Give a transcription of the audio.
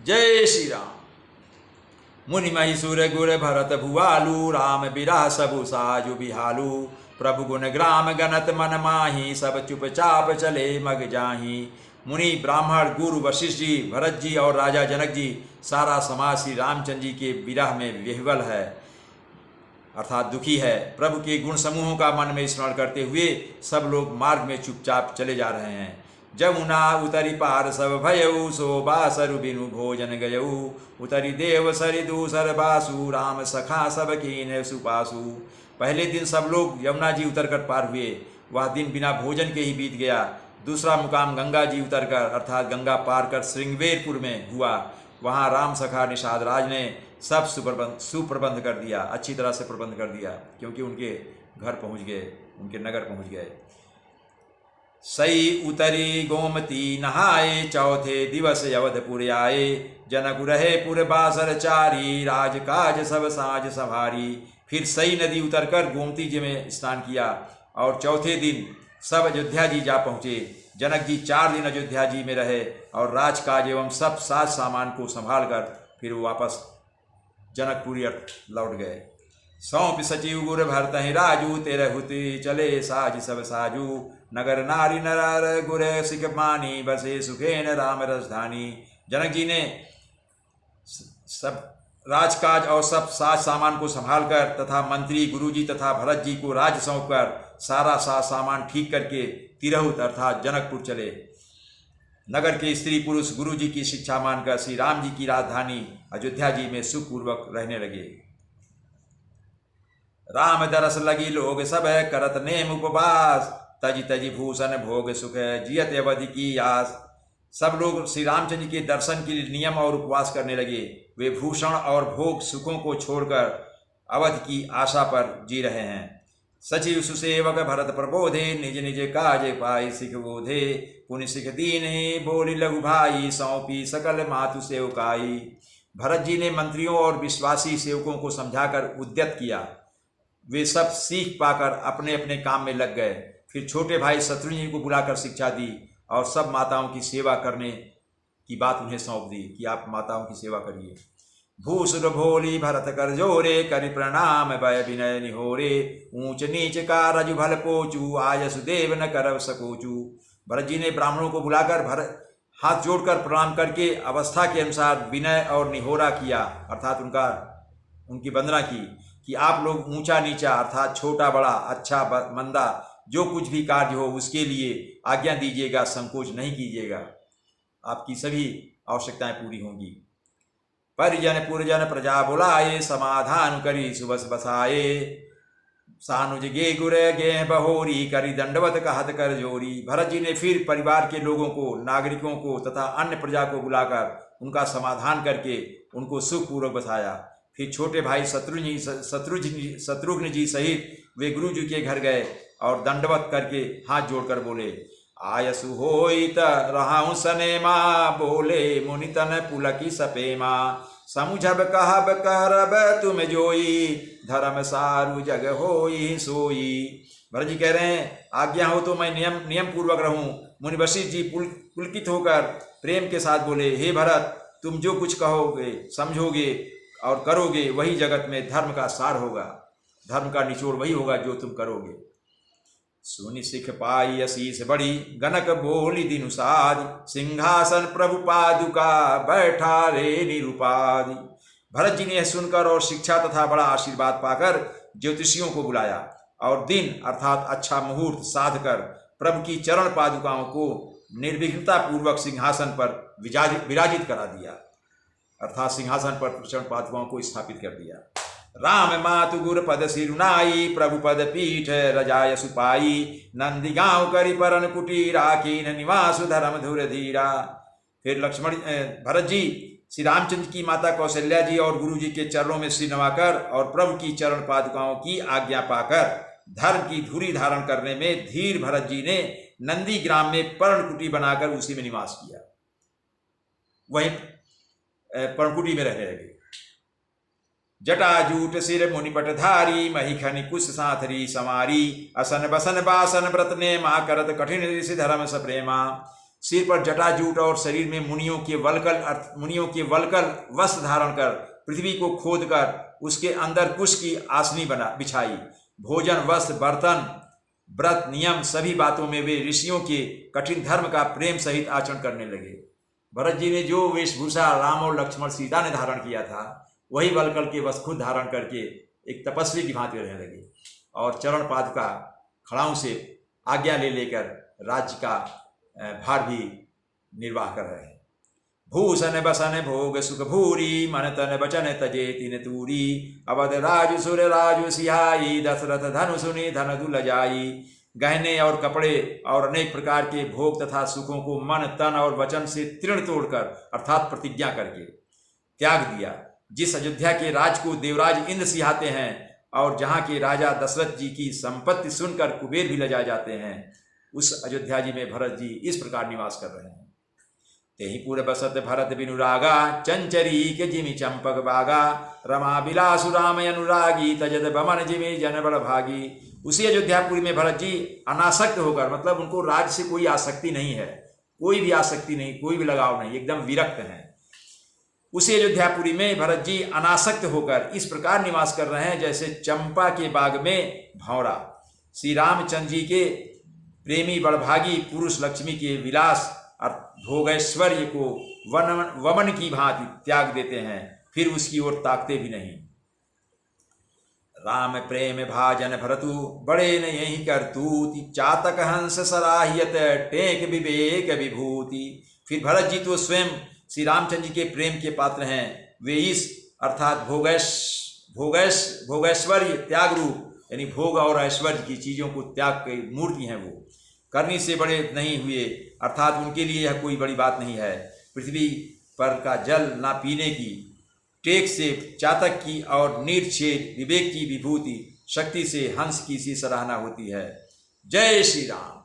जय श्री राम। मुनि महिषुर गुर भरत भुआलु, राम बिरह सबु साजु बिहालु। प्रभु गुण ग्राम गणत मन माही, सब चुपचाप चले मग जाही। मुनि ब्राह्मण गुरु वशिष्ठ जी, भरत जी और राजा जनक जी, सारा समाज श्री रामचंद्र जी के विरह में विह्वल है, अर्थात दुखी है। प्रभु के गुण समूहों का मन में स्मरण करते हुए सब लोग मार्ग में चुपचाप चले जा रहे हैं। जमुना उतरी पार सब भयऊ, सो बासरु बिनु भोजन गयऊ। उतरी देव सरि दूसर बासु, राम सखा सब कीन सुपासु। पहले दिन सब लोग यमुना जी उतरकर पार हुए, वह दिन बिना भोजन के ही बीत गया। दूसरा मुकाम गंगा जी उतरकर अर्थात गंगा पार कर श्रृंगवेरपुर में हुआ। वहाँ राम सखा निषाद राज ने सब सुप्रबंध कर दिया, अच्छी तरह से प्रबंध कर दिया, क्योंकि उनके घर पहुँच गए, उनके नगर पहुँच गए। सई उतरी गोमती नहाए, चौथे दिवस अवधपुर आए। जनक रहे पुर बासर चारी, राजकाज सब साज संभारी। फिर सई नदी उतरकर गोमती जी में स्नान किया और चौथे दिन सब अयोध्या जी जा पहुँचे। जनक जी 4 दिन अयोध्या जी में रहे और राजकाज एवं सब साज सामान को संभाल कर फिर वो वापस जनकपुरी लौट गए। सौंप सचिव गुर भरतहि राजू, तेरह हुति चले साज सब साजू। नगर नारी नर गुर सिख मानी, बसे सुखेन राम रसधानी। जनक जी ने सब राजकाज और सब साज सामान को संभालकर तथा मंत्री गुरुजी तथा भरत जी को राज सौंपकर सारा साज सामान ठीक करके तिरहुत अर्थात जनकपुर चले। नगर के स्त्री पुरुष गुरु जी की शिक्षा मानकर श्री राम जी की राजधानी अयोध्या जी में सुखपूर्वक रहने लगे। राम दरस लगी लोग सब, करत नेम उपवास। तजी तजी भूषण भोग सुख, जियत अवधि की आस। सब लोग श्री रामचंद्र जी के दर्शन के लिए नियम और उपवास करने लगे। वे भूषण और भोग सुखों को छोड़कर अवध की आशा पर जी रहे हैं। सचिव सुसेवक भरत प्रबोधे, निज निज काज पाई सिख बोधे। पुनि सिख दीन बोली लघु भाई, सौंपी सकल मातु सेवकाई। भरत जी ने मंत्रियों और विश्वासी सेवकों को समझाकर उद्यत किया। वे सब सीख पाकर अपने अपने काम में लग गए। फिर छोटे भाई शत्रुघ्न जी को बुलाकर शिक्षा दी और सब माताओं की सेवा करने की बात उन्हें सौंप दी कि आप माताओं की सेवा करिए। भूसुर भोली भरत कर जोरे, करि प्रणाम भय विनय निहोरे। ऊंच नीच का रजु भल पोचू, आयसु देव न करव सकोचू। भरत जी ने ब्राह्मणों को बुलाकर हाथ जोड़कर प्रणाम करके अवस्था के अनुसार विनय और निहोरा किया, अर्थात उनकी वंदना की कि आप लोग ऊंचा नीचा अर्थात छोटा बड़ा अच्छा मंदा जो कुछ भी कार्य हो उसके लिए आज्ञा दीजिएगा, संकोच नहीं कीजिएगा, आपकी सभी आवश्यकताएं पूरी होंगी। परिजन पुरजन प्रजा बुलाए, समाधान करी सुबस बसाए। सानुज गे गुर गे बहोरी, करी दंडवत कहत कर जोरी। भरत जी ने फिर परिवार के लोगों को, नागरिकों को तथा अन्य प्रजा को बुलाकर उनका समाधान करके उनको सुखपूर्वक बसाया। फिर छोटे भाई शत्रुघ्न जी सहित वे गुरु जी के घर गए और दंडवत करके हाथ जोड़कर बोले, आयसु होई त रहाऊं सनेमा, बोले मुनि तन पुलकी सपेमा। समुझब कहब करब तुम जोई, धर्म सारु जग होई सोई। भरत जी कह रहे हैं, आज्ञा हो तो मैं नियम पूर्वक रहूं। मुनि वशिष्ठ जी पुलकित होकर प्रेम के साथ बोले, हे भरत, तुम जो कुछ कहोगे समझोगे और करोगे वही जगत में धर्म का सार होगा, धर्म का निचोड़ वही होगा जो तुम करोगे। सुनि सिख पाई असीस बड़ी, गनक बोली दिनुसाद। सिंहासन प्रभु पादुका, बैठा रे निरुपादि। भरत जी ने यह सुनकर और शिक्षा तथा बड़ा आशीर्वाद पाकर ज्योतिषियों को बुलाया और दिन अर्थात अच्छा मुहूर्त साध कर प्रभु की चरण पादुकाओं को निर्विघ्नता पूर्वक सिंहासन पर विराजित करा दिया, अर्थात सिंहासन पर चरण पादुकाओं को स्थापित कर दिया। राम मातु गुर पद सिरुनाई, प्रभु पद पीठ रजाय सुपाई। नंदी गांव करी परन कुटीरा, कीन निवासु धर्म धुर धीरा। फिर भरत जी श्री रामचंद्र की माता कौशल्या जी और गुरु जी के चरणों में सिर नवाकर और प्रभु की चरण पादुकाओं की आज्ञा पाकर धर्म की धुरी धारण करने में धीर भरत जी ने नंदी ग्राम में पर्णकुटी बनाकर उसी में निवास किया, वहीं पर्णकुटी में रहने लगे। जटाजूट सिर मुनिपटधारी, महिखनि कुश साथरी समारी। असन बसन बासन व्रत ने माँ, करत कठिन ऋषि धर्म सप्रेमा। सिर पर जटाजूट और शरीर में मुनियों के वल्कल वस्त्र धारण कर पृथ्वी को खोद कर उसके अंदर कुश की आसनी बिछाई। भोजन, वस्त्र, बर्तन, व्रत, नियम सभी बातों में वे ऋषियों के कठिन धर्म का प्रेम सहित आचरण करने लगे। भरत जी ने जो वेशभूषा राम और लक्ष्मण सीता ने धारण किया था वही वल्कल के वस्त्र खुद धारण करके एक तपस्वी की भांति रहने लगे और चरण पादुका खड़ाओं से आज्ञा लेकर राज्य का भार भी निर्वाह कर रहे हैं। भूषण बसन भोग सुख भूरी मन तन बचन तजे तिन तूरी। अवध राजु सुर राजु सिहाई दशरथ धनु सुनी धन दुल जाई। गहने और कपड़े और अनेक प्रकार के भोग तथा सुखों को मन तन और वचन से तृण तोड़कर अर्थात प्रतिज्ञा करके त्याग दिया। जिस अयोध्या के राज को देवराज इंद्र सिहाते हैं और जहाँ के राजा दशरथ जी की संपत्ति सुनकर कुबेर भी लजा जाते हैं, उस अयोध्या जी में भरत जी इस प्रकार निवास कर रहे हैं। तेहि पुर बसत भरत बिनुरागा चंचरी के जिमि चंपक बागा। रमा बिलासु राम अनुरागी तजद बमन जिमि जन बड़ भागी। उसी अयोध्यापुरी में भरत जी अनासक्त होकर, मतलब उनको राज से कोई आसक्ति नहीं है, कोई भी आसक्ति नहीं, कोई भी लगाव नहीं, एकदम विरक्त हैं। उसी अयोध्यापुरी में भरत जी अनासक्त होकर इस प्रकार निवास कर रहे हैं जैसे चंपा के बाग में भौरा। श्री रामचंद्र जी के प्रेमी बड़भागी पुरुष लक्ष्मी के विलास और भोगैश्वर्य को वमन की भांति त्याग देते हैं, फिर उसकी ओर ताकते भी नहीं। राम प्रेम भाजन भरतु बड़े न यही करतूति। चातक हंस सराहियत टेक विवेक विभूति। फिर भरत जी तो स्वयं श्री रामचंद्र जी के प्रेम के पात्र हैं। वे इस अर्थात भोगैश्वर्य त्याग रूप यानी भोग और ऐश्वर्य की चीज़ों को त्याग की मूर्ति हैं। वो करनी से बड़े नहीं हुए, अर्थात उनके लिए यह कोई बड़ी बात नहीं है। पृथ्वी पर का जल ना पीने की, टेक से चातक की और निर्छेद विवेक की विभूति, शक्ति से हंस की सी सराहना होती है। जय श्री राम।